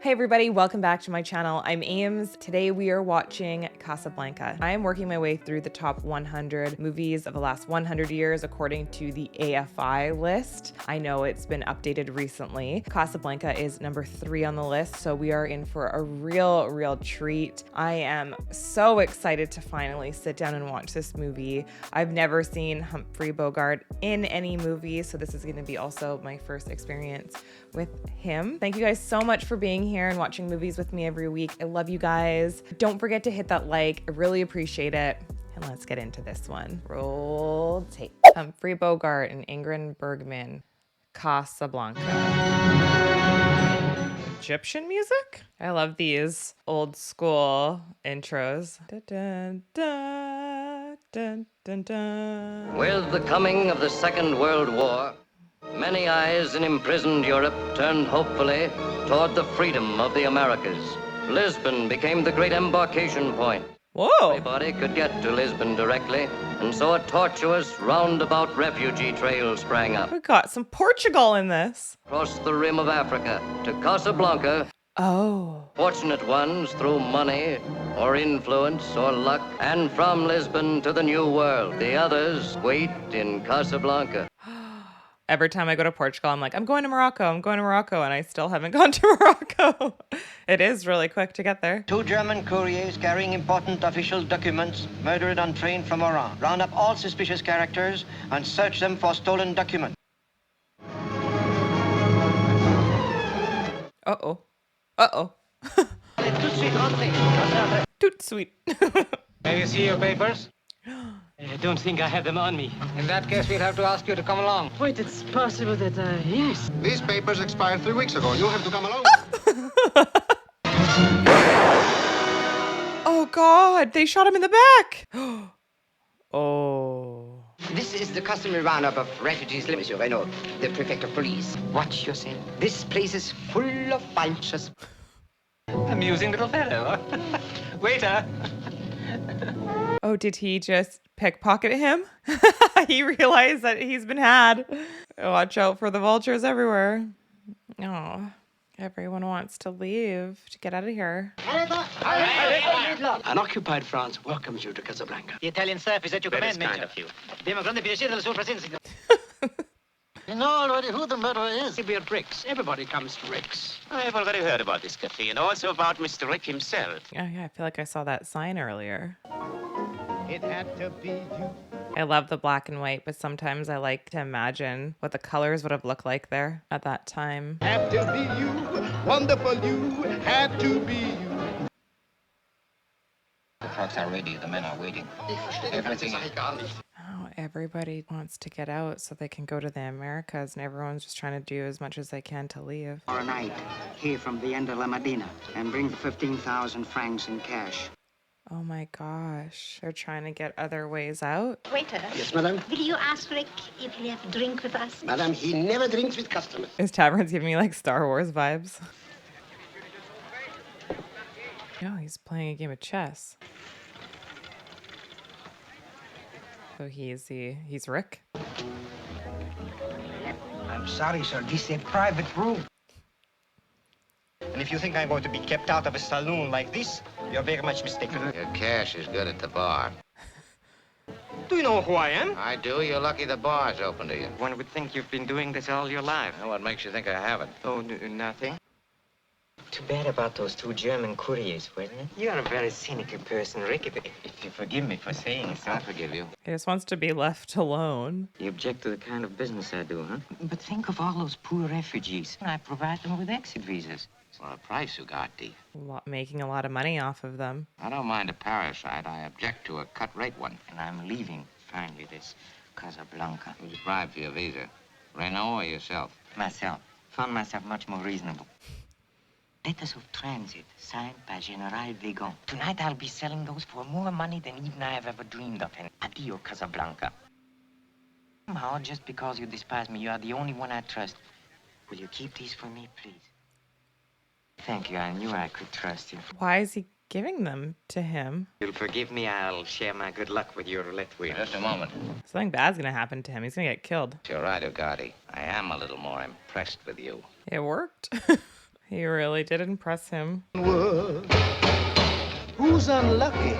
Hey everybody, welcome back to my channel. I'm Ames. Today we are watching Casablanca. I am working my way through the top 100 movies of the last 100 years according to the AFI list. I know it's been updated recently. Casablanca is number 3 on the list, so we are in for a real treat. I am so excited to finally sit down and watch this movie. I've never seen Humphrey Bogart in any movie, so this is going to be also my first experience with him. Thank you guys so much for being here and watching movies with me every week. I love you guys. Don't forget to hit that like. I really appreciate it. And let's get into this one. Roll tape. Humphrey Bogart and Ingrid Bergman. Casablanca. Egyptian music? I love these old school intros. Dun, dun, dun, dun, dun. With the coming of the Second World War, many eyes in imprisoned Europe turned hopefully toward the freedom of the Americas. Lisbon became the great embarkation point. Whoa! Everybody could get to Lisbon directly, and so a tortuous, roundabout refugee trail sprang up. We got some Portugal in this. Across the rim of Africa to Casablanca, Oh. fortunate ones through money or influence or luck, and from Lisbon to the New World. The others wait in Casablanca. Every time I go to Portugal, I'm like, I'm going to Morocco, and I still haven't gone to Morocco. It is really quick to get there. 2 German couriers carrying important official documents murdered on train from Oran. Round up all suspicious characters and search them for stolen documents. Uh-oh. Uh-oh. Toot sweet. Can you see your papers? I don't think I have them on me. In that case, we'll have to ask you to come along. Wait, it's possible that, yes. These papers expired 3 weeks ago. You'll have to come along. Oh, God. They shot him in the back. Oh. This is the customary roundup of refugees, Monsieur Renaud, the prefect of police. Watch yourself. This place is full of vultures. Amusing little fellow. Waiter. Oh, did he just pickpocket him? He realized that he's been had. Watch out for the vultures everywhere. Oh, everyone wants to leave to get out of here. Unoccupied France welcomes you to Casablanca. The Italian staff is at your command, kind of you. You know already who the murderer is. We're at Rick's. Everybody comes to Rick's. I have already heard about this cafe and also about Mr. Rick himself. Oh, yeah, I feel like I saw that sign earlier. It had to be you. I love the black and white, but sometimes I like to imagine what the colors would have looked like there at that time. Had to be you, wonderful you, had to be you. The trucks are ready. The men are waiting. Everything is... Oh, everybody wants to get out so they can go to the Americas, and everyone's just trying to do as much as they can to leave. For a night, here from the end of La Medina, and bring 15,000 francs in cash. Oh my gosh, they're trying to get other ways out. Waiter, Yes, madam. will you ask Rick if he'll have a drink with us? Madam, he never drinks with customers. His tavern's giving me like Star Wars vibes. No, he's playing a game of chess. So he's Rick. I'm sorry, sir. This is a private room. And if you think I'm going to be kept out of a saloon like this, you're very much mistaken. Your cash is good at the bar. Do you know who I am? I do. You're lucky the bar's open to you. One would think you've been doing this all your life. Now, what makes you think I haven't? Oh, nothing. Too bad about those 2 German couriers, wasn't it? You're a very cynical person, Rick, if you forgive me for saying so. I forgive you. He just wants to be left alone. You object to the kind of business I do, huh? But think of all those poor refugees. I provide them with exit visas. Well, the price you got, D. Making a lot of money off of them. I don't mind a parasite. I object to a cut rate one. And I'm leaving, finally, this Casablanca. Who's bribed for your visa? Renault or yourself? Myself. Found myself much more reasonable. Letters of transit, signed by General Wegon. Tonight I'll be selling those for more money than even I have ever dreamed of. And adio, Casablanca. Somehow, just because you despise me, you are the only one I trust. Will you keep these for me, please? Thank you. I knew I could trust you. Why is he giving them to him? You'll forgive me. I'll share my good luck with your roulette wheel. Just a moment. Something bad's gonna happen to him. He's gonna get killed. You're right, Ugarte. I am a little more impressed with you. It worked. He really did impress him. Who's unlucky?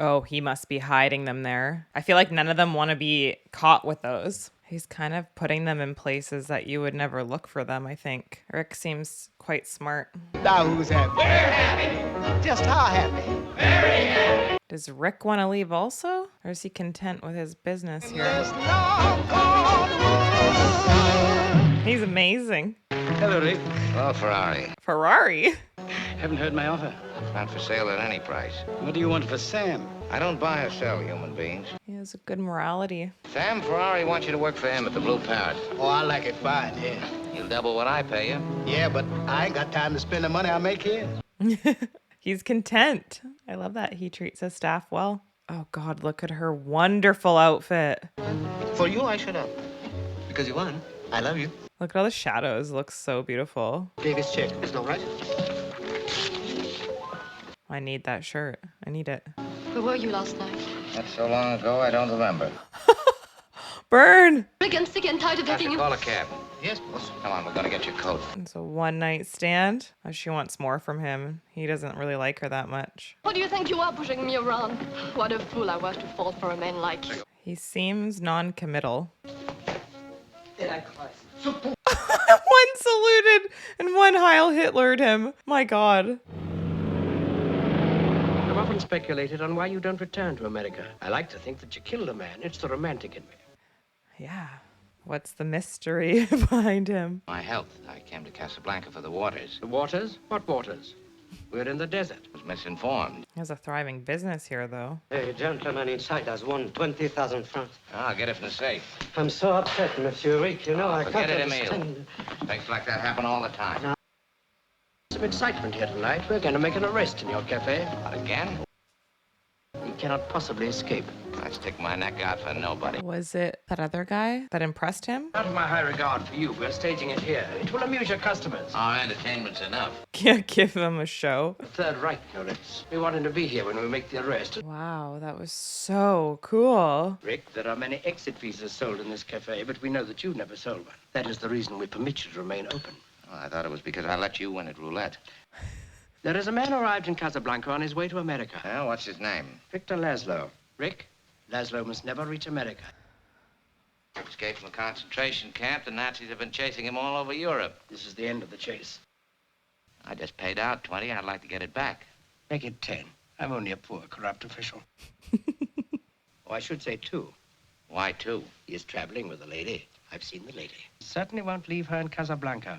Oh, he must be hiding them there. I feel like none of them want to be caught with those. He's kind of putting them in places that you would never look for them, I think. Rick seems quite smart. Now who's happy? We're happy. Just how happy? Does Rick want to leave also? Or is he content with his business here? He's amazing. Hello, Rick. Hello, Ferrari. Ferrari? Haven't heard my offer. Not for sale at any price. What do you want for Sam? I don't buy or sell human beings. He has a good morality. Sam Ferrari wants you to work for him at the Blue Parrot. Oh, I like it fine, yeah. He'll double what I pay you. Yeah, but I ain't got time to spend the money I make here. He's content. I love that he treats his staff well. Oh God, look at her wonderful outfit. For you, I shut up. Because you won. I love you. Look at all the shadows. Looks so beautiful. Pay this check. It's not right. I need that shirt. I need it. Where were you last night? That's so long ago, I don't remember. Burn! Rick, I'm sick and tired of Have getting to you. call a cab. Yes, boss. Come on, we're gonna get your coat. It's a one-night stand. Oh, she wants more from him. He doesn't really like her that much. What do you think you are pushing me around? What a fool I was to fall for a man like you. He seems non-committal. One saluted and one Heil Hitlered him. My God. I've often speculated on why you don't return to America. I like to think that you killed a man. It's the romantic in me. Yeah. What's the mystery behind him? My health. I came to Casablanca for the waters. The waters? What waters? We're in the desert. I was misinformed. He has a thriving business here, though. A gentleman inside has won 20,000 francs. I'll get it from the safe. I'm so upset, Monsieur Rick. You know, I Forget can't it, Emile. understand. Things like that happen all the time. Some excitement here tonight. We're going to make an arrest in your cafe. Not again? You cannot possibly escape. I stick my neck out for nobody. Was it that other guy that impressed him? Out of my high regard for you, we're staging it here. It will amuse your customers. Our entertainment's enough. Can't give them a show. Third Reich, no less. We want him to be here when we make the arrest. Wow, that was so cool. Rick, there are many exit visas sold in this cafe, but we know that you've never sold one. That is the reason we permit you to remain open. Oh, I thought it was because I let you win at roulette. There is a man arrived in Casablanca on his way to America. Well, what's his name? Victor Laszlo. Rick, Laszlo must never reach America. Escaped from a concentration camp. The Nazis have been chasing him all over Europe. This is the end of the chase. I just paid out 20. I'd like to get it back. Make it 10. I'm only a poor, corrupt official. Oh, I should say 2. Why 2? He is traveling with a lady. I've seen the lady. Certainly won't leave her in Casablanca.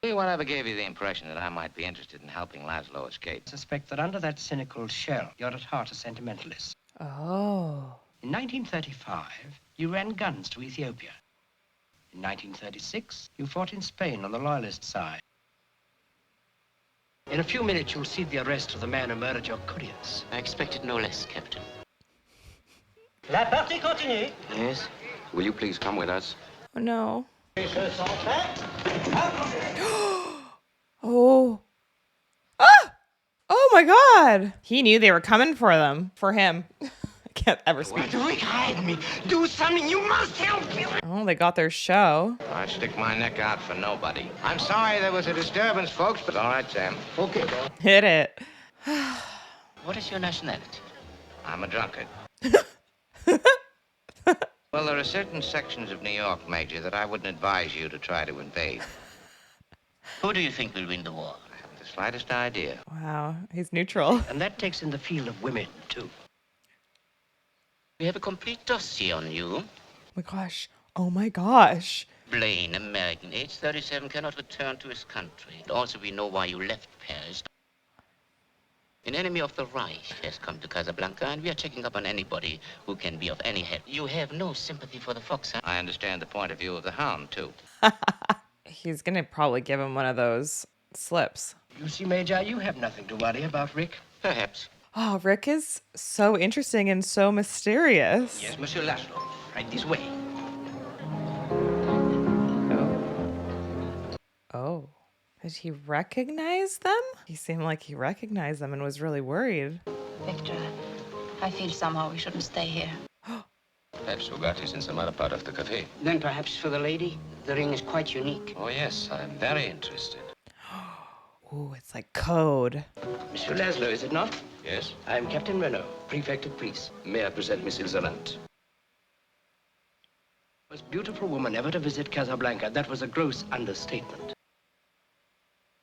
Whatever gave you the impression that I might be interested in helping Laszlo escape? I suspect that under that cynical shell, you're at heart a sentimentalist. Oh. In 1935, you ran guns to Ethiopia. In 1936, you fought in Spain on the loyalist side. In a few minutes, you'll see the arrest of the man who murdered your couriers. I expected no less, Captain. La partie continue. Yes? Will you please come with us? Oh, no. Oh. Ah! Oh my God. He knew they were coming for them. For him. I can't ever speak. Rick, hide me. Do something. You must help me. Oh, they got their show. I'd stick my neck out for nobody. I'm sorry there was a disturbance, folks, but all right, Sam. Okay, boss. Hit it. What is your nationality? I'm a drunkard. Well, there are certain sections of New York, Major, that I wouldn't advise you to try to invade. Who do you think will win the war? I haven't the slightest idea. Wow. He's neutral. And that takes in the field of women, too. We have a complete dossier on you. Oh my gosh. Oh my gosh. Blaine, American, age 37, cannot return to his country. Also, we know why you left Paris. An enemy of the Reich has come to Casablanca, and we are checking up on anybody who can be of any help. You have no sympathy for the fox, huh? I understand the point of view of the hound, too. He's gonna probably give him one of those slips. You see, Major, you have nothing to worry about, Rick. Perhaps. Oh, Rick is so interesting and so mysterious. Yes, Monsieur Laszlo. Right this way. Oh. Did he recognize them? He seemed like he recognized them and was really worried. Victor, I feel somehow we shouldn't stay here. Perhaps Ugarte is in some other part of the cafe. Then perhaps for the lady, the ring is quite unique. Oh, yes, I'm very interested. Ooh, it's like code. Monsieur Laszlo, is it not? Yes? I am Captain Renault, prefect of police. May I present Miss Ilsa? Most beautiful woman ever to visit Casablanca. That was a gross understatement.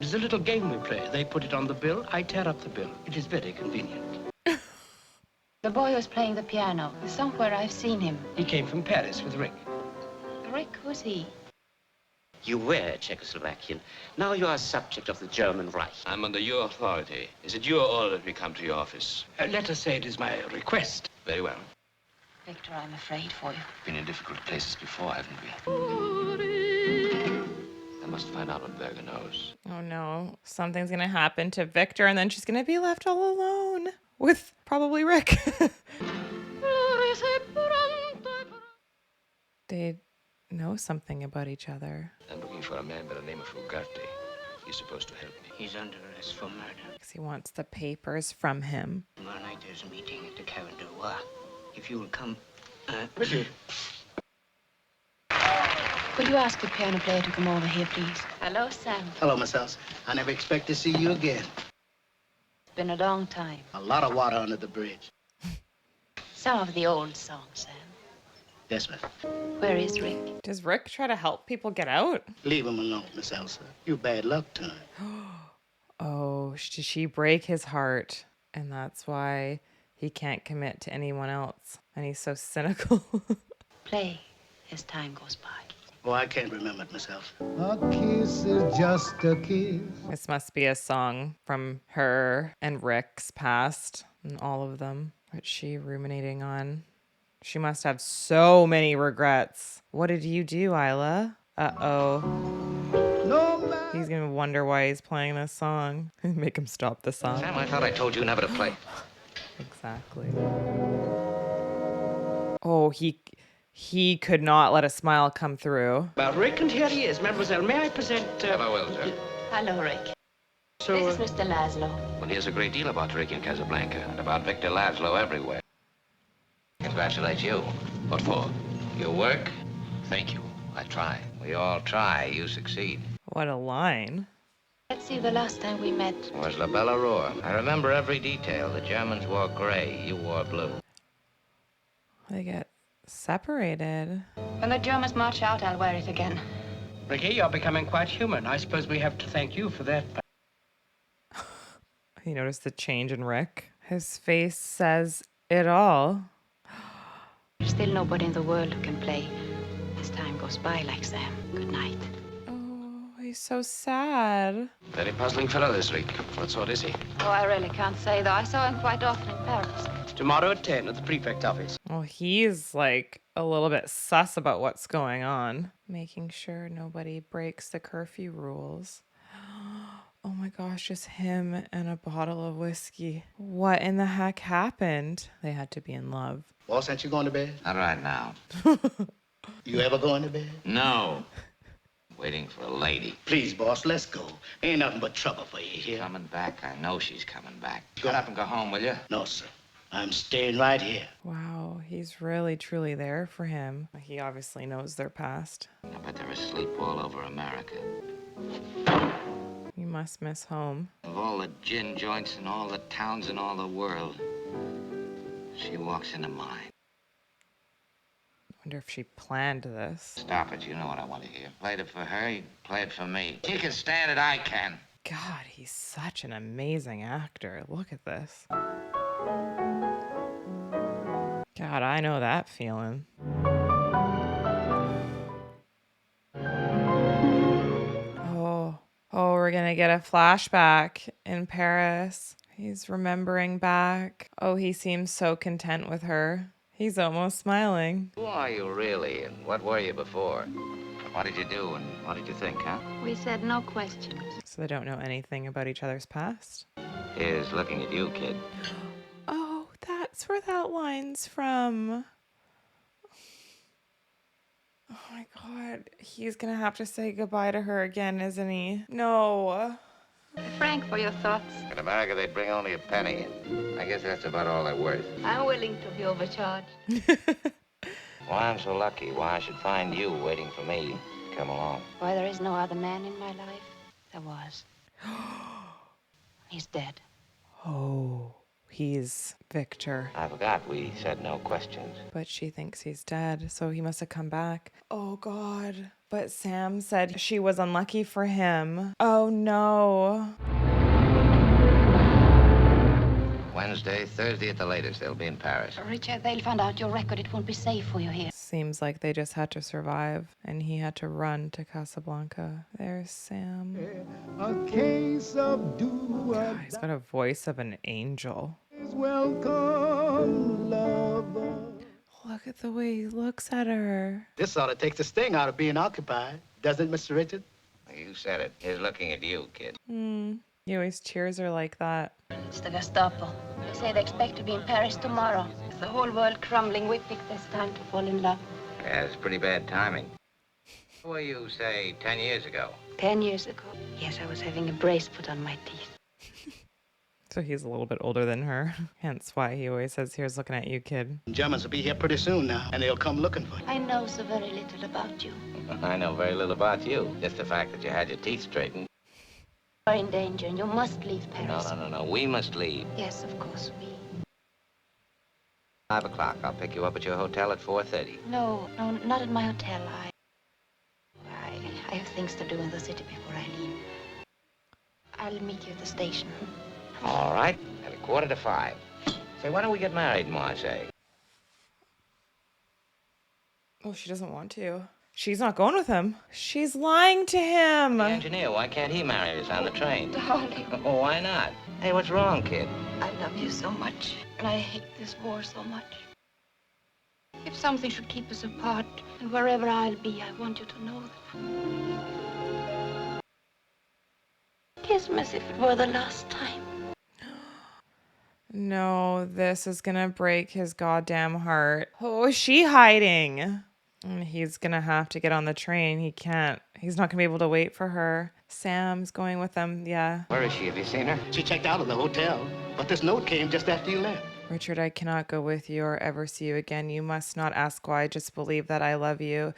It's a little game we play. They put it on the bill, I tear up the bill. It is very convenient. The boy was playing the piano. Somewhere I've seen him. He came from Paris with Rick. Rick, who's he? You were Czechoslovakian. Now you are a subject of the German Reich. I'm under your authority. Is it your order that we come to your office? Let us say it is my request. Very well. Victor, I'm afraid for you. Been in difficult places before, haven't we? I must find out what Berger knows. Oh no, something's gonna happen to Victor and then she's gonna be left all alone with probably Rick. They know something about each other. I'm looking for a man by the name of Ugarte. He's supposed to help me. He's under arrest for murder. Because he wants the papers from him. Tomorrow night there's a meeting at the Cavern du Roi. If you will come... Could you ask the piano player to come over here, please? Hello, Sam. Hello, Miss Elsa. I never expect to see you again. It's been a long time. A lot of water under the bridge. Some of the old songs, Sam. Yes, ma'am. Where is Rick? Does Rick try to help people get out? Leave him alone, Miss Elsa. You bad luck to him. Oh, did she break his heart? And that's why he can't commit to anyone else. And he's so cynical. Play as time goes by. Oh, I can't remember it, Miss Elsa. A kiss is just a kiss. This must be a song from her and Rick's past and all of them. What's she ruminating on? She must have so many regrets. What did you do, Isla? Uh-oh. He's gonna wonder why he's playing this song. Make him stop the song. Sam, I thought I told you never to play. Exactly. Oh, he could not let a smile come through. Well, Rick, and here he is. Mademoiselle, may I present... Hello, Ilsa. Hello, Rick. So, This is Mr. Laszlo. Well, here's a great deal about Rick in Casablanca and about Victor Laszlo everywhere. Congratulate you. What for? Your work? Thank you. I try. We all try. You succeed. What a line. Let's see, the last time we met. It was La Belle Aurore. I remember every detail. The Germans wore gray. You wore blue. They get separated. When the Germans march out, I'll wear it again. Ricky, you're becoming quite human. I suppose we have to thank you for that. You notice the change in Rick? His face says it all. There's still nobody in the world who can play as time goes by like Sam. Good night. Oh, he's so sad. Very puzzling fellow, this Rick. What sort is he? Oh, I really can't say, though. I saw him quite often in Paris. Tomorrow at 10 at the prefect office. Well, he's like a little bit sus about what's going on. Making sure nobody breaks the curfew rules. Oh my gosh, just him and a bottle of whiskey. What in the heck happened? They had to be in love. Boss, aren't you going to bed? Not right now. You ever going to bed? No. Waiting for a lady. Please, boss, let's go. Ain't nothing but trouble for you here. Coming back. I know she's coming back. Get up and go home, will you? No, sir. I'm staying right here. Wow, he's really truly there for him. He obviously knows their past. I bet they're asleep all over America. You must miss home. Of all the gin joints in all the towns in all the world, she walks into mine. Wonder if she planned this. Stop it. You know what I want to hear. Played it for her, you play it for me. She can stand it, I can. God, he's such an amazing actor. Look at this. God, I know that feeling. Oh, we're gonna get a flashback in Paris. He's remembering back. Oh, he seems so content with her. He's almost smiling. Who are you really, and what were you before? What did you do, and what did you think, huh? We said no questions. So they don't know anything about each other's past? Here's looking at you, kid. Oh, that's where that line's from. Oh my God, he's gonna have to say goodbye to her again, isn't he? No. Frank, for your thoughts. In America, they'd bring only a penny. I guess that's about all they're worth. I'm willing to be overcharged. Why I'm so lucky, why I should find you waiting for me to come along. Why, there is no other man in my life. There was. He's dead. Oh, he's Victor. I forgot we said no questions. But she thinks he's dead, so he must have come back. Oh, God. But Sam said she was unlucky for him. Oh, no. Wednesday, Thursday at the latest, they'll be in Paris. Richard, they'll find out your record. It won't be safe for you here. Seems like they just had to survive, and he had to run to Casablanca. There's Sam. A case of God, he's got a voice of an angel. welcome, lover. Look at the way he looks at her. This sort of takes the sting out of being occupied, doesn't it, Mr. Richard? You said it. He's looking at you, kid. He always cheers her like that. It's the Gestapo. They say they expect to be in Paris tomorrow. With the whole world crumbling, we picked this time to fall in love. Yeah, it's pretty bad timing. Who were you, say, 10 years ago? 10 years ago. Yes, I was having a brace put on my teeth. So he's a little bit older than her. Hence why he always says, here's looking at you, kid. Germans will be here pretty soon now, and they'll come looking for you. I know so very little about you. I know very little about you. Just the fact that you had your teeth straightened. You're in danger, and you must leave Paris. No. We must leave. Yes, of course, we. 5 o'clock. I'll pick you up at your hotel at 4:30. No, not at my hotel. I have things to do in the city before I leave. I'll meet you at the station. All right. At 4:45. Say, why don't we get married, Marseille? Oh, she doesn't want to. She's not going with him. She's lying to him. The engineer, why can't he marry us on the train? Darling, Oh, why not? Hey, what's wrong, kid? I love you so much, and I hate this war so much. If something should keep us apart, and wherever I'll be, I want you to know that. Kiss me as if it were the last time. No, this is gonna break his goddamn heart. Oh, is she hiding? And he's gonna have to get on the train. He can't. He's not gonna be able to wait for her. Sam's going with them. Yeah. Where is she? Have you seen her? She checked out of the hotel, but this note came just after you left. Richard, I cannot go with you or ever see you again. You must not ask why. Just believe that I love you.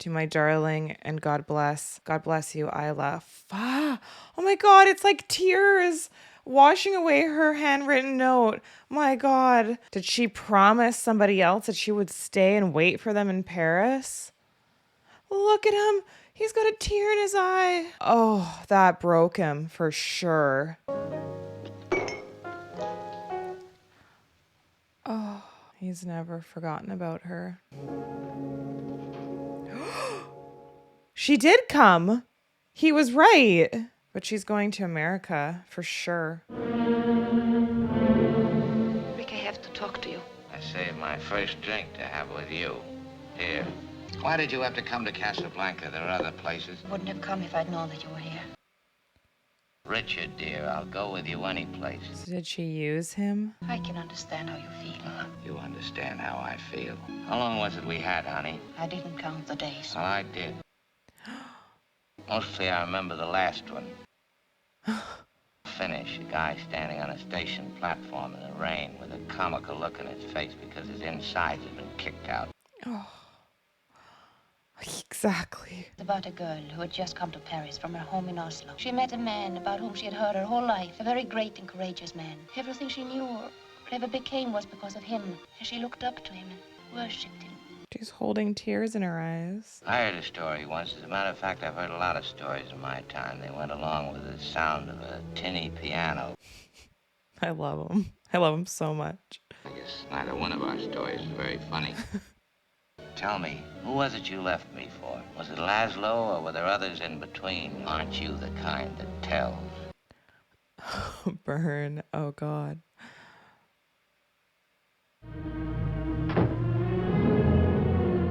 To my darling, and God bless. God bless you, Isla. Oh my God, it's like tears washing away her handwritten note. My God. Did she promise somebody else that she would stay and wait for them in Paris? Look at him. He's got a tear in his eye. Oh, that broke him for sure. Oh, he's never forgotten about her. She did come. He was right. But she's going to America for sure. Rick, I have to talk to you. I saved my first drink to have with you. Here. Why did you have to come to Casablanca? There are other places. Wouldn't have come if I'd known that you were here. Richard, dear, I'll go with you any place. So did she use him? I can understand how you feel. You understand how I feel. How long was it we had, honey? I didn't count the days. Well, I did. Mostly I remember the last one. Finish, a guy standing on a station platform in the rain with a comical look on his face because his insides had been kicked out. Oh, exactly. It's about a girl who had just come to Paris from her home in Oslo. She met a man about whom she had heard her whole life, a very great and courageous man. Everything she knew or ever became was because of him, and she looked up to him and worshipped him. She's holding tears in her eyes. I heard a story once. As a matter of fact, I've heard a lot of stories in my time. They went along with the sound of a tinny piano. I love him. I love him so much. I guess neither one of our stories is very funny. Tell me, who was it you left me for? Was it Laszlo, or were there others in between? Aren't you the kind that tells? Burn. Oh, God.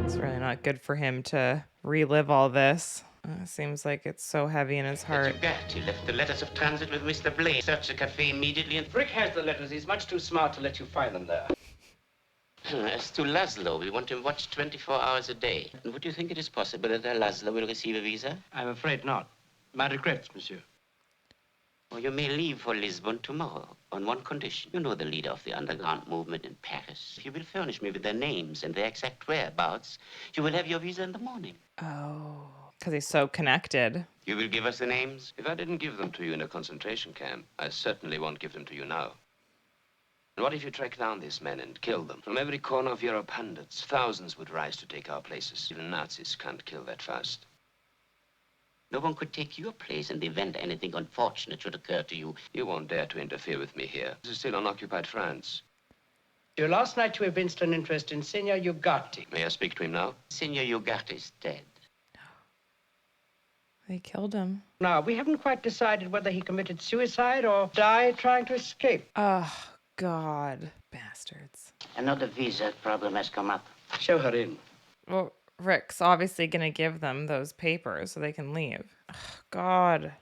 It's really not good for him to relive all this. Seems like it's so heavy in his heart. You left the letters of transit with Mr. Blaine. Search the cafe immediately and... Rick has the letters. He's much too smart to let you find them there. As to Laszlo, we want him watched 24 hours a day. And would you think it is possible that Laszlo will receive a visa? I'm afraid not. My regrets, monsieur. Or you may leave for Lisbon tomorrow, on one condition. You know the leader of the underground movement in Paris. If you will furnish me with their names and their exact whereabouts, you will have your visa in the morning. Oh, Because he's so connected. You will give us the names? If I didn't give them to you in a concentration camp, I certainly won't give them to you now. And what if you track down these men and kill them? From every corner of Europe, hundreds, thousands would rise to take our places. Even Nazis can't kill that fast. No one could take your place in the event anything unfortunate should occur to you. You won't dare to interfere with me here. This is still unoccupied France. Last night you evinced an interest in Signor Ugarte. May I speak to him now? Signor Ugarte is dead. They killed him. Now, we haven't quite decided whether he committed suicide or died trying to escape. Oh, God. Bastards. Another visa problem has come up. Show her in. Well, Rick's obviously going to give them those papers so they can leave. Oh, God.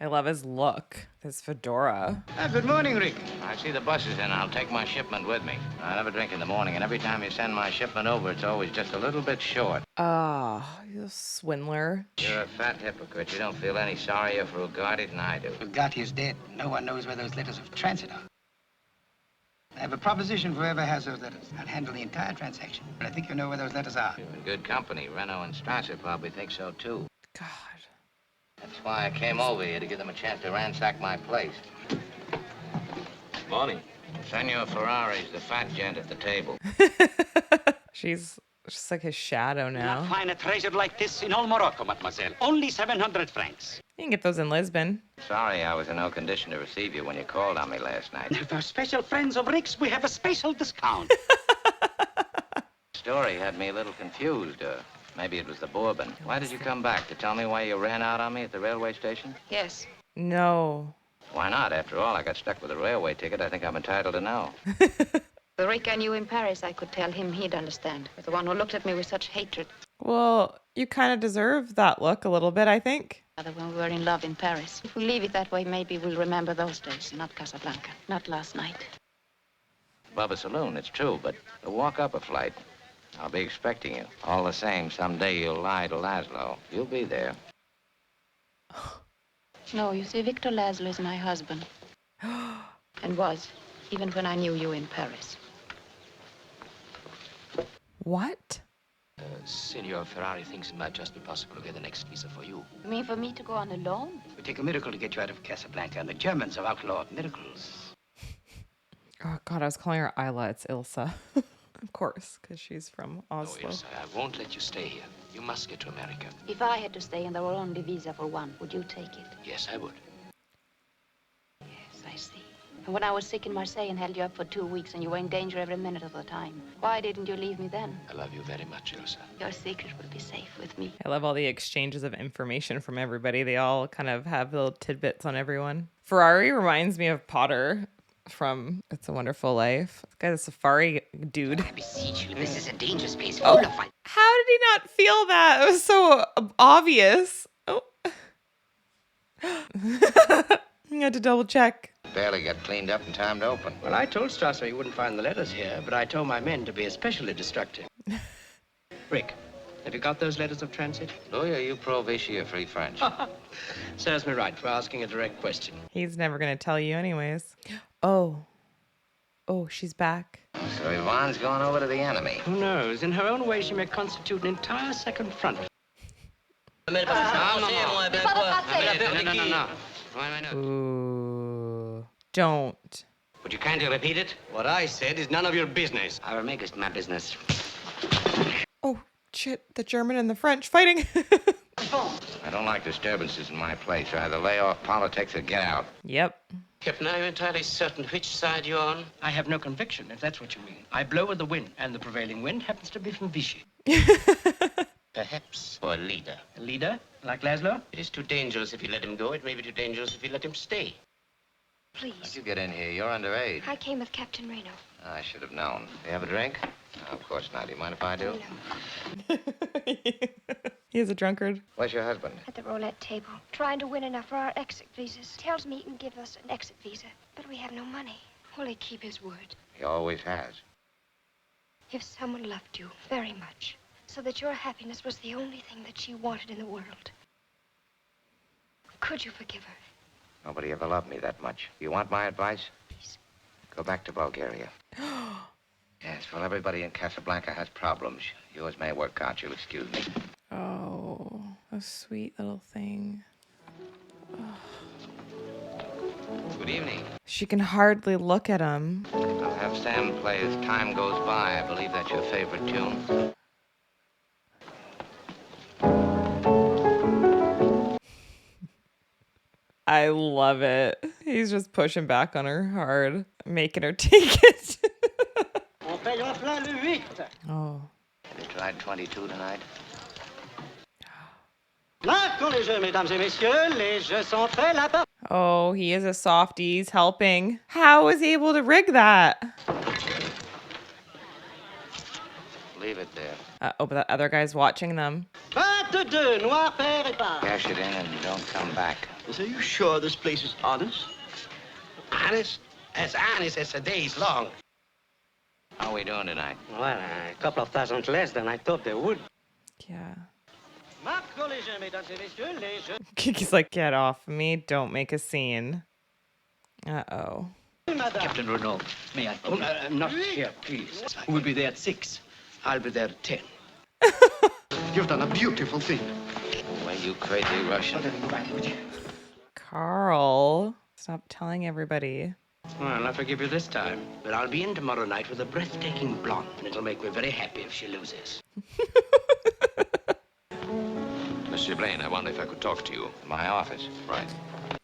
I love his look. His fedora. Good morning, Rick. I see the bus is in. I'll take my shipment with me. I never drink in the morning, and every time you send my shipment over, it's always just a little bit short. You swindler. You're a fat hypocrite. You don't feel any sorrier for Ugarte than I do. Ugarte is dead. No one knows where those letters of transit are. I have a proposition for whoever has those letters. I'll handle the entire transaction. But I think you know where those letters are. You're in good company. Renault and Strasser probably think so, too. God. That's why I came over here, to give them a chance to ransack my place. Morning. Senor Ferrari's the fat gent at the table. She's just like his shadow now. Not find a treasure like this in all Morocco, mademoiselle. Only 700 francs. You can get those in Lisbon. Sorry I was in no condition to receive you when you called on me last night. For special friends of Rick's, we have a special discount. Story had me a little confused. Maybe it was the bourbon. Why did you come back? To tell me why you ran out on me at the railway station? Yes. No. Why not? After all, I got stuck with a railway ticket. I think I'm entitled to know. The Rick I knew in Paris, I could tell him he'd understand. But the one who looked at me with such hatred. Well, you kind of deserve that look a little bit, I think. Other when we were in love in Paris. If we leave it that way, maybe we'll remember those days, not Casablanca. Not last night. Above a saloon, it's true, but walk up a flight. I'll be expecting you. All the same, someday you'll lie to Laszlo. You'll be there. No, you see, Victor Laszlo is my husband. And was, even when I knew you in Paris. What? Signor Ferrari thinks it might just be possible to get the next visa for you. You mean for me to go on alone? It would take a miracle to get you out of Casablanca, and the Germans have outlawed miracles. Oh, God, I was calling her Isla. It's Ilsa. Of course, because she's from Oslo. No, Ilsa, I won't let you stay here. You must get to America. If I had to stay and there were only visa for one, would you take it? Yes, I would. Yes, I see. And when I was sick in Marseille and held you up for 2 weeks and you were in danger every minute of the time, why didn't you leave me then? I love you very much, Ilsa. Your secret would be safe with me. I love all the exchanges of information from everybody. They all kind of have little tidbits on everyone. Ferrari reminds me of Potter from It's a Wonderful Life. This guy's a safari dude. I beseech you, this is a dangerous space. Oh, how did he not feel that? It was so obvious. Oh. You had to double check. Barely got cleaned up in time to open. Well, I told Strasser he wouldn't find the letters here, but I told my men to be especially destructive. Rick, have you got those letters of transit? Lawyer, you pro Vichy or free French? Serves me right for asking a direct question. He's never going to tell you anyways. Oh, she's back. So Yvonne's gone over to the enemy. Who knows? In her own way, she may constitute an entire second front. No. Ooh, don't. Would you kindly repeat it? What I said is none of your business. I will make it my business. Oh, shit, the German and the French fighting. I don't like disturbances in my place. Either lay off politics or get out. Yep. Captain, are you entirely certain which side you're on? I have no conviction, if that's what you mean. I blow with the wind, and the prevailing wind happens to be from Vichy. Perhaps for a leader. A leader? Like Laszlo? It is too dangerous if you let him go. It may be too dangerous if you let him stay. How'd Please. you get in here? You're underage. I came with Captain Reno. I should have known. You have a drink? No, of course not. Do you mind if I do? No. He is a drunkard. Where's your husband? At the roulette table, trying to win enough for our exit visas. Tells me he can give us an exit visa, but we have no money. Will he keep his word? He always has. If someone loved you very much, so that your happiness was the only thing that she wanted in the world, could you forgive her? Nobody ever loved me that much. You want my advice? Please. Go back to Bulgaria. Yes, well, everybody in Casablanca has problems. Yours may work out. You'll excuse me. Oh, a sweet little thing. Good evening. She can hardly look at him. I'll have Sam play as time goes by. I believe that's your favorite tune. I love it. He's just pushing back on her hard, making her take it. Oh. Have you tried 22 tonight? Oh, he is a softie. He's helping. How was he able to rig that? Leave it there. Oh, but that other guy's watching them. Cash it in and don't come back. Are you sure this place is honest? Honest? As honest as a day's long. How are we doing tonight? Well, a couple of thousand less than I thought they would. Yeah. Kiki's like, get off me. Don't make a scene. Uh-oh. Captain Renault, may I? Oh, not here, please. We'll be there at 6. I'll be there at 10. You've done a beautiful thing. Well, you crazy Russian. Carl, stop telling everybody. Well, I forgive you this time, but I'll be in tomorrow night with a breathtaking blonde, and it'll make me very happy if she loses. Monsieur Blaine, I wonder if I could talk to you. In my office. Right.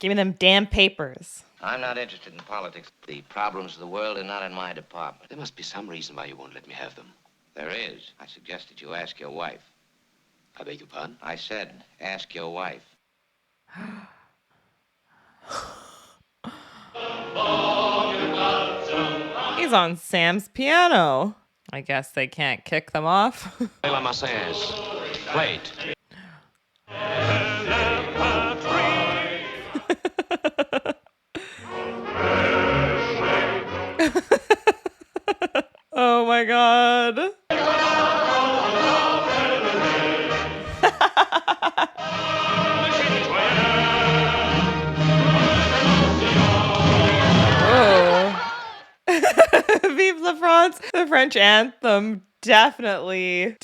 Give me them damn papers. I'm not interested in politics. The problems of the world are not in my department. There must be some reason why you won't let me have them. There is. I suggested you ask your wife. I beg your pardon? I said, ask your wife. He's on Sam's piano. I guess they can't kick them off. La Marseillaise. Play it. Oh my god. Oh. Vive la France. The French anthem definitely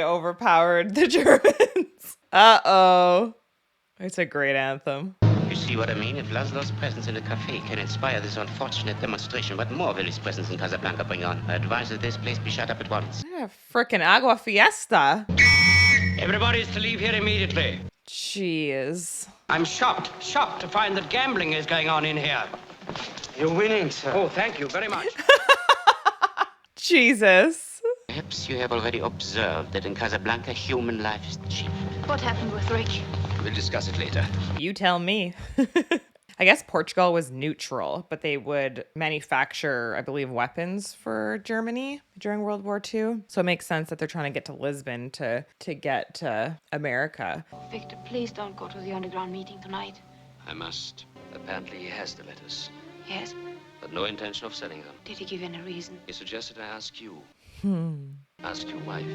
overpowered the Germans. Uh-oh. It's a great anthem. You see what I mean? If Laszlo's presence in the cafe can inspire this unfortunate demonstration, what more will his presence in Casablanca bring on? I advise that this place be shut up at once. Yeah, frickin' agua fiesta. Everybody is to leave here immediately. Jeez. I'm shocked to find that gambling is going on in here. You're winning, sir. Oh, thank you very much. Jesus. Perhaps you have already observed that in Casablanca, human life is cheap. What happened with Rick? We'll discuss it later. You tell me. I guess Portugal was neutral, but they would manufacture, I believe, weapons for Germany during World War II. So it makes sense that they're trying to get to Lisbon to get to America. Victor, please don't go to the underground meeting tonight. I must. Apparently he has the letters, Yes. but no intention of selling them. Did he give any reason? He suggested I ask you. Ask your wife.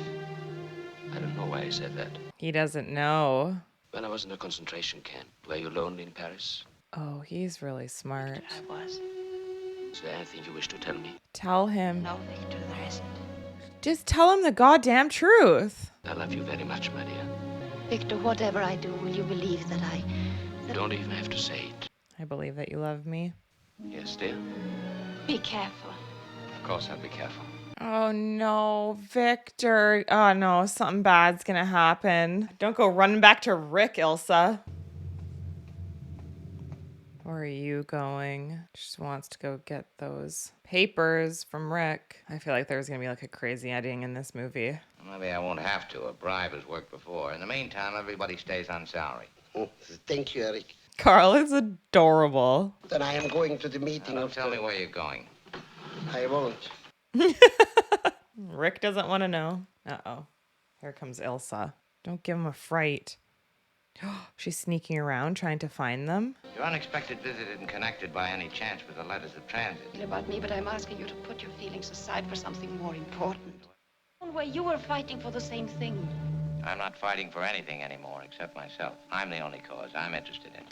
I don't know why he said that. He doesn't know. When I was in a concentration camp, were you lonely in Paris? Oh, he's really smart. I was. Is there anything you wish to tell me? Tell him. No, Victor, there isn't. Just tell him the goddamn truth. I love you very much, my dear. Victor, whatever I do, will you believe that You don't even have to say it. I believe that you love me. Yes, dear? Be careful. Of course I'll be careful. Oh no, Victor. Oh no, something bad's gonna happen. Don't go running back to Rick, Ilsa. Where are you going? She just wants to go get those papers from Rick. I feel like there's gonna be like a crazy ending in this movie. Maybe I won't have to. A bribe has worked before. In the meantime, everybody stays on salary. Oh, thank you, Eric. Carl is adorable. Then I am going to the meeting. Don't tell me where you're going. I won't. Rick doesn't want to know. Uh-oh. Here comes Ilsa. Don't give him a fright. She's sneaking around trying to find them. Your unexpected visit isn't connected by any chance with the letters of transit. About me, but I'm asking you to put your feelings aside for something more important. Where you were fighting for the same thing. I'm not fighting for anything anymore except myself. I'm the only cause I'm interested in.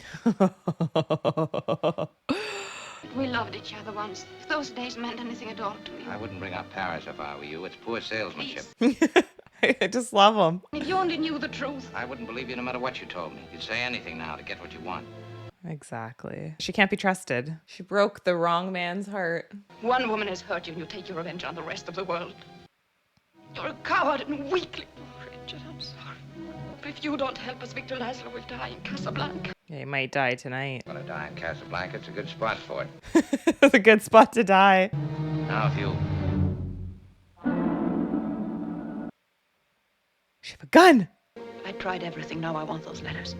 We loved each other once. If those days meant anything at all to you. I wouldn't bring up Paris if I were you. It's poor salesmanship. I just love him. If you only knew the truth. I wouldn't believe you no matter what you told me. You'd say anything now to get what you want. Exactly. She can't be trusted. She broke the wrong man's heart. One woman has hurt you and you take your revenge on the rest of the world. You're a coward and weakling. Richard, I'm sorry. But if you don't help us, Victor Laszlo will die in Casablanca. Yeah, he might die tonight. Gonna die in Casablanca. It's a good spot for it. It's a good spot to die. Now, if you... She have a gun. I tried everything. Now I want those letters.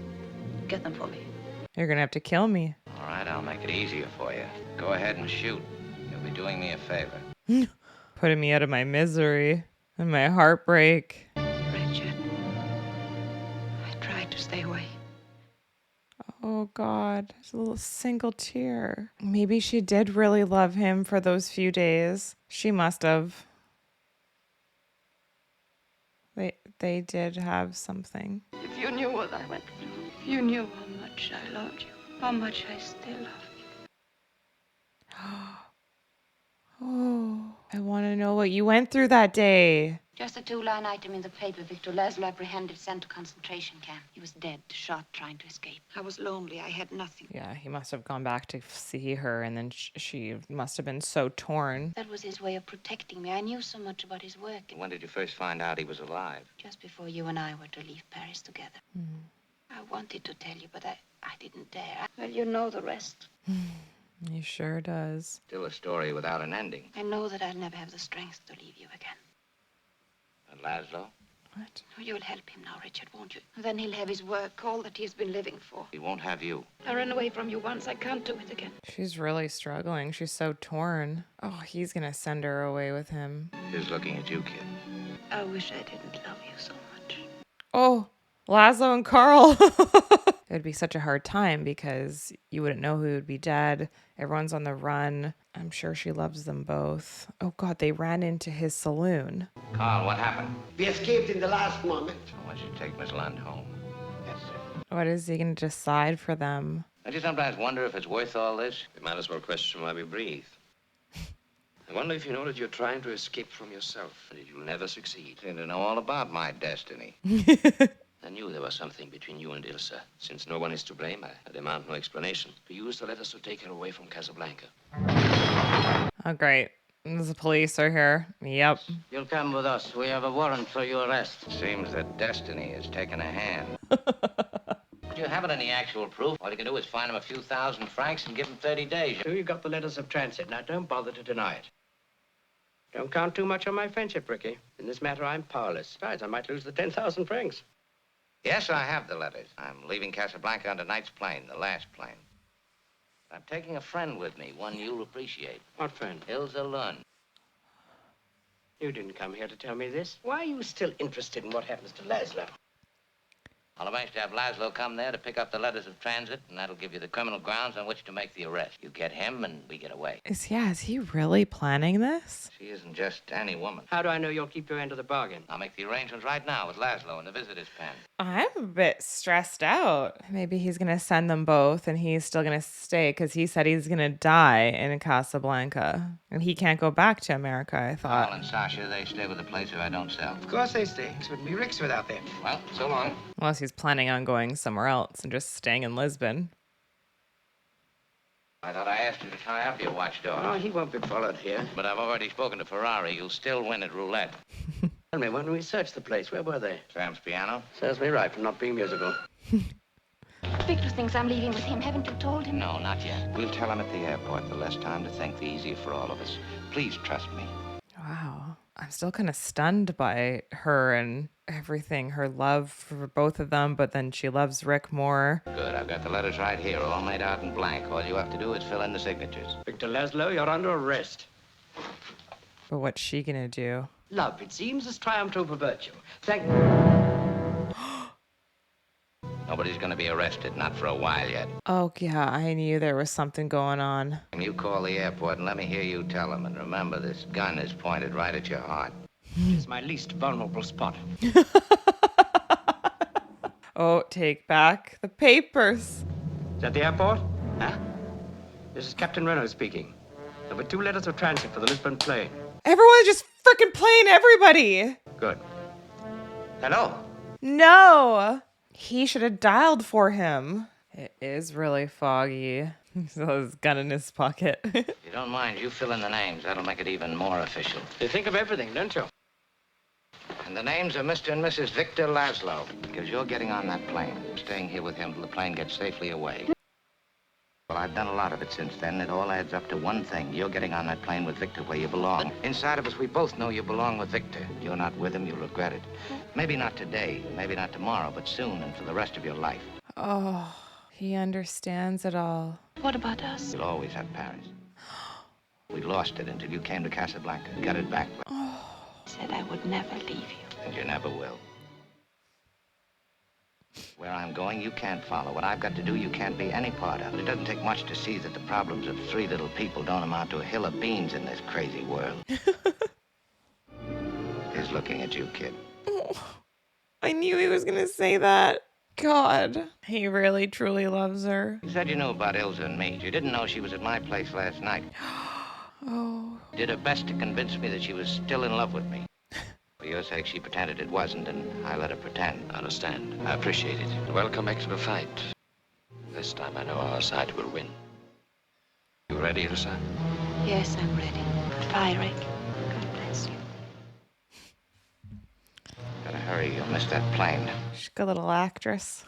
Get them for me. You're gonna have to kill me. All right, I'll make it easier for you. Go ahead and shoot. You'll be doing me a favor. Putting me out of my misery and my heartbreak. Richard, I tried to stay away. Oh God, there's a little single tear. Maybe she did really love him for those few days. She must have. They did have something. If you knew what I went through, if you knew how much I loved you, how much I still love you. Oh, I want to know what you went through that day. Just a 2-line item in the paper. Victor Laszlo apprehended, sent to concentration camp. He was dead, shot, trying to escape. I was lonely. I had nothing. Yeah, he must have gone back to see her, and then she must have been so torn. That was his way of protecting me. I knew so much about his work. When did you first find out he was alive? Just before you and I were to leave Paris together. I wanted to tell you, but I didn't dare. Well, you know the rest. He sure does. Still a story without an ending. I know that I'll never have the strength to leave you again. And Laszlo? What? Oh, you'll help him now, Richard, won't you? Then he'll have his work, all that he's been living for. He won't have you. I ran away from you once. I can't do it again. She's really struggling. She's so torn. Oh, he's gonna send her away with him. He's looking at you, kid. I wish I didn't love you so much. Oh, Laszlo and Carl. It would be such a hard time because you wouldn't know who would be dead. Everyone's on the run. I'm sure she loves them both. Oh God, they ran into his saloon. Carl, what happened? We escaped in the last moment. I want you to take Miss Lund home. Yes, sir. What is he gonna decide for them? I just sometimes wonder if it's worth all this. We might as well question why we breathe. I wonder if you know that you're trying to escape from yourself and that you'll never succeed. You seem to know all about my destiny. I knew there was something between you and Ilsa. Since no one is to blame, I demand no explanation. We used the letters to take her away from Casablanca. Oh great. The police are here. Yep. You'll come with us. We have a warrant for your arrest. Seems that destiny has taken a hand. You haven't any actual proof. All you can do is find him a few thousand francs and give him 30 days. So you got the letters of transit. Now, don't bother to deny it. Don't count too much on my friendship, Ricky. In this matter, I'm powerless. Besides, I might lose the 10,000 francs. Yes, I have the letters. I'm leaving Casablanca on tonight's plane, the last plane. I'm taking a friend with me, one you'll appreciate. What friend? Ilsa Lund. You didn't come here to tell me this. Why are you still interested in what happens to Laszlo? I'll arrange to have Laszlo come there to pick up the letters of transit, and that'll give you the criminal grounds on which to make the arrest. You get him, and we get away. Is he really planning this? She isn't just any woman. How do I know you'll keep your end of the bargain? I'll make the arrangements right now with Laszlo in the visitor's pen. I'm a bit stressed out. Maybe he's gonna send them both and he's still gonna stay because he said he's gonna die in Casablanca. And he can't go back to America, I thought. Carl and Sasha, they stay with the place if I don't sell. Of course they stay. It wouldn't be Rick's without them. Well, so long. Unless he's planning on going somewhere else and just staying in Lisbon. I thought I asked you to tie up your watchdog. Oh, he won't be followed here. But I've already spoken to Ferrari. You'll still win at roulette. Tell me, when we searched the place, where were they? Sam's piano. Serves me right for not being musical. Victor thinks I'm leaving with him. Haven't you told him? No, not yet. We'll tell him at the airport. The less time to think, the easier for all of us. Please trust me. Wow. I'm still kind of stunned by her and everything, her love for both of them, but then she loves Rick more. Good. I've got the letters right here, all made out in blank. All you have to do is fill in the signatures. Victor Laszlo, you're under arrest. But what's she gonna do? Love, it seems, has triumphed over virtue. Thank... Nobody's going to be arrested, not for a while yet. Oh, yeah, I knew there was something going on. You call the airport and let me hear you tell them. And remember, this gun is pointed right at your heart. It's my least vulnerable spot. Oh, take back the papers. Is that the airport? Huh? This is Captain Renault speaking. There were 2 letters of transit for the Lisbon plane. Everyone's just freaking playing everybody. Good. Hello? No. He should have dialed for him. It is really foggy. He's got his gun in his pocket. If you don't mind, you fill in the names. That'll make it even more official. You think of everything, don't you? And the names are Mr. and Mrs. Victor Laszlo. Because you're getting on that plane, staying here with him till the plane gets safely away. Well, I've done a lot of it since then. It all adds up to one thing. You're getting on that plane with Victor where you belong. Inside of us, we both know you belong with Victor. You're not with him, you'll regret it. Maybe not today, maybe not tomorrow, but soon and for the rest of your life. Oh, he understands it all. What about us? You'll always have Paris. We lost it until you came to Casablanca. Got it back. I said I would never leave you. And you never will. Where I'm going, you can't follow. What I've got to do, you can't be any part of. It doesn't take much to see that the problems of 3 little people don't amount to a hill of beans in this crazy world. He's looking at you, kid. Oh, I knew he was going to say that. God, he really, truly loves her. You said you knew about Ilsa and me. You didn't know she was at my place last night. Oh. Did her best to convince me that she was still in love with me. For your sake, she pretended it wasn't, and I let her pretend. I understand. I appreciate it. Welcome back to the fight. This time I know our side will win. You ready, Ilsa? Yes, I'm ready. Goodbye, Rick. God bless you. Gotta hurry, you'll miss that plane. She's a little actress.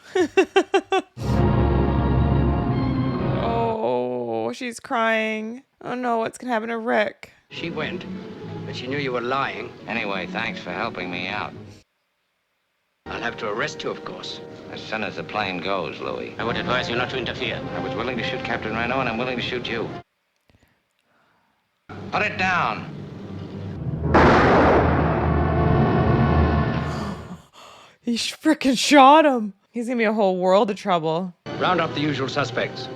Oh, she's crying. Oh no, what's gonna happen to Rick? She went, but she knew you were lying. Anyway, thanks for helping me out. I'll have to arrest you, of course. As soon as the plane goes, Louis. I would advise you not to interfere. I was willing to shoot Captain Renault, and I'm willing to shoot you. Put it down. He freaking shot him. He's gonna be a whole world of trouble. Round up the usual suspects.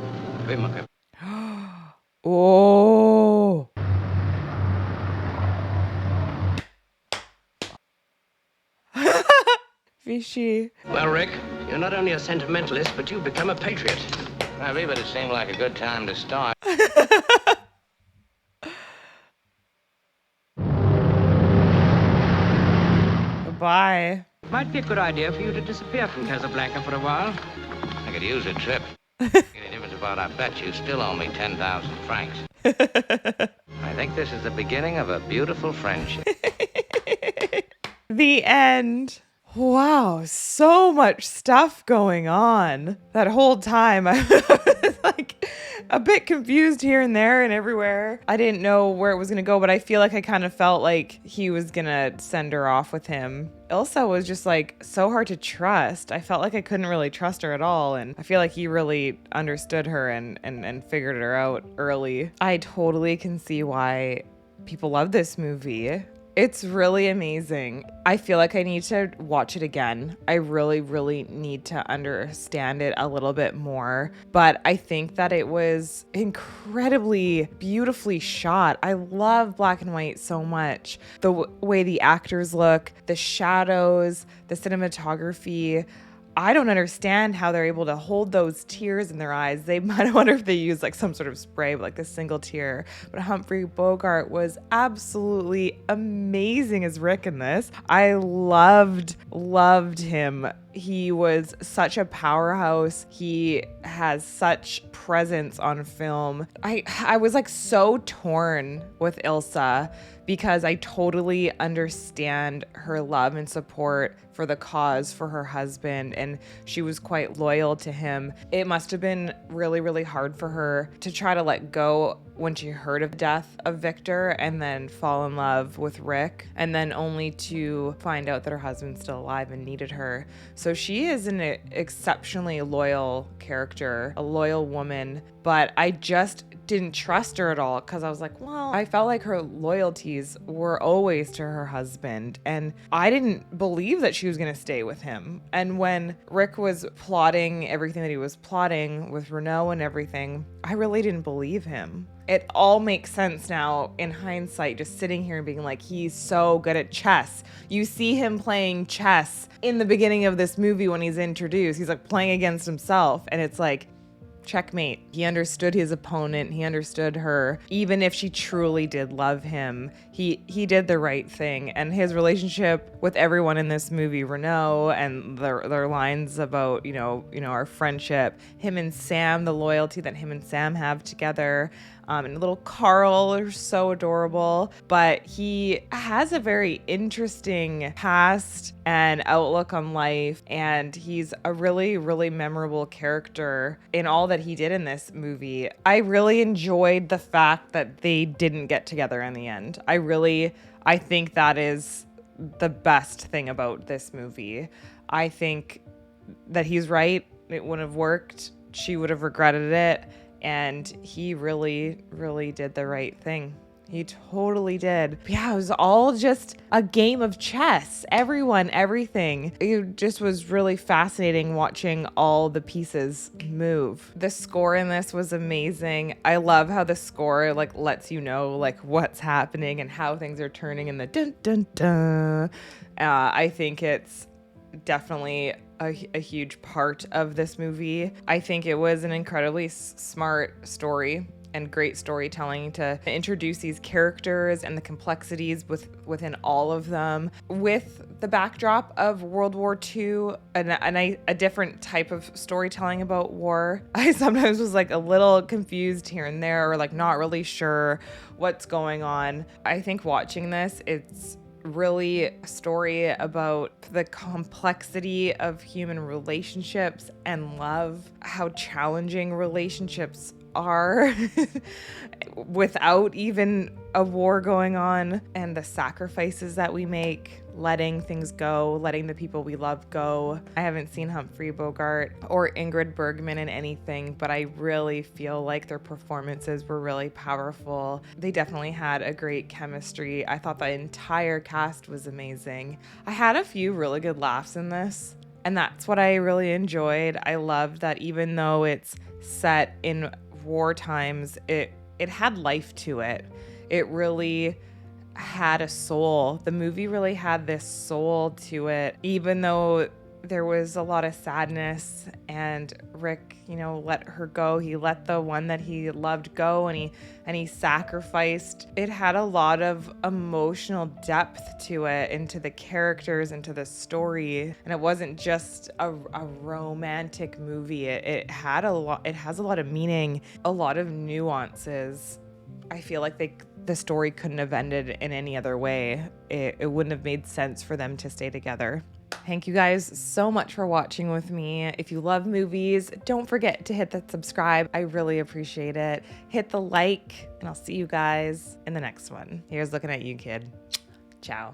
Oh. Vichy. Well, Rick, you're not only a sentimentalist, but you've become a patriot. I believe it seemed like a good time to start. Goodbye. Might be a good idea for you to disappear from Casablanca for a while. I could use a trip. The difference about I bet you still owe me 10,000 francs. I think this is the beginning of a beautiful friendship. The end. Wow, so much stuff going on. That whole time I was like a bit confused here and there and everywhere. I didn't know where it was gonna go, but I feel like I kind of felt like he was gonna send her off with him. Ilsa was just like so hard to trust. I felt like I couldn't really trust her at all, and I feel like he really understood her and figured her out early. I totally can see why people love this movie. It's really amazing. I feel like I need to watch it again. I really, really need to understand it a little bit more. But I think that it was incredibly beautifully shot. I love black and white so much. The way the actors look, the shadows, the cinematography. I don't understand how they're able to hold those tears in their eyes. I wonder if they use like some sort of spray, like a single tear. But Humphrey Bogart was absolutely amazing as Rick in this. I loved him. He was such a powerhouse. He has such presence on film. I was like so torn with Ilsa because I totally understand her love and support for the cause for her husband, and she was quite loyal to him. It must have been really, really hard for her to try to let go when she heard of the death of Victor and then fall in love with Rick, and then only to find out that her husband's still alive and needed her. So she is an exceptionally loyal character, a loyal woman, but I just didn't trust her at all because I was like, well, I felt like her loyalties were always to her husband, and I didn't believe that she was going to stay with him. And when Rick was plotting everything that he was plotting with Renault and everything, I really didn't believe him. It all makes sense now in hindsight, just sitting here and being like, he's so good at chess. You see him playing chess in the beginning of this movie when he's introduced. He's like playing against himself, and it's like, checkmate. He understood his opponent. He understood her. Even if she truly did love him, he did the right thing. And his relationship with everyone in this movie, Renault, and their lines about, our friendship, him and Sam, the loyalty that him and Sam have together, and little Carl are so adorable. But he has a very interesting past and outlook on life, and he's a really, really memorable character in all that he did in this movie. I really enjoyed the fact that they didn't get together in the end. I think that is the best thing about this movie. I think that he's right. It wouldn't have worked. She would have regretted it. And he really, really did the right thing. He totally did. But yeah, it was all just a game of chess. Everyone, everything. It just was really fascinating watching all the pieces move. The score in this was amazing. I love how the score lets you know what's happening and how things are turning in the dun dun dun. I think it's definitely a huge part of this movie. I think it was an incredibly smart story and great storytelling to introduce these characters and the complexities within all of them, with the backdrop of World War II and a different type of storytelling about war. I sometimes was a little confused here and there, or not really sure what's going on. I think watching this, it's really a story about the complexity of human relationships and love, how challenging relationships are without even a war going on, and the sacrifices that we make, letting things go, letting the people we love go. I haven't seen Humphrey Bogart or Ingrid Bergman in anything, but I really feel like their performances were really powerful. They definitely had a great chemistry. I thought the entire cast was amazing. I had a few really good laughs in this, and that's what I really enjoyed. I loved that even though it's set in war times, it had life to it. It really had a soul. The movie really had this soul to it, even though there was a lot of sadness, and Rick, let her go. He let the one that he loved go, and he sacrificed. It had a lot of emotional depth to it, into the characters, into the story, and it wasn't just a romantic movie. It has a lot of meaning, a lot of nuances. I feel like the story couldn't have ended in any other way. It wouldn't have made sense for them to stay together. Thank you guys so much for watching with me. If you love movies, don't forget to hit that subscribe. I really appreciate it. Hit the like, and I'll see you guys in the next one. Here's looking at you, kid. Ciao.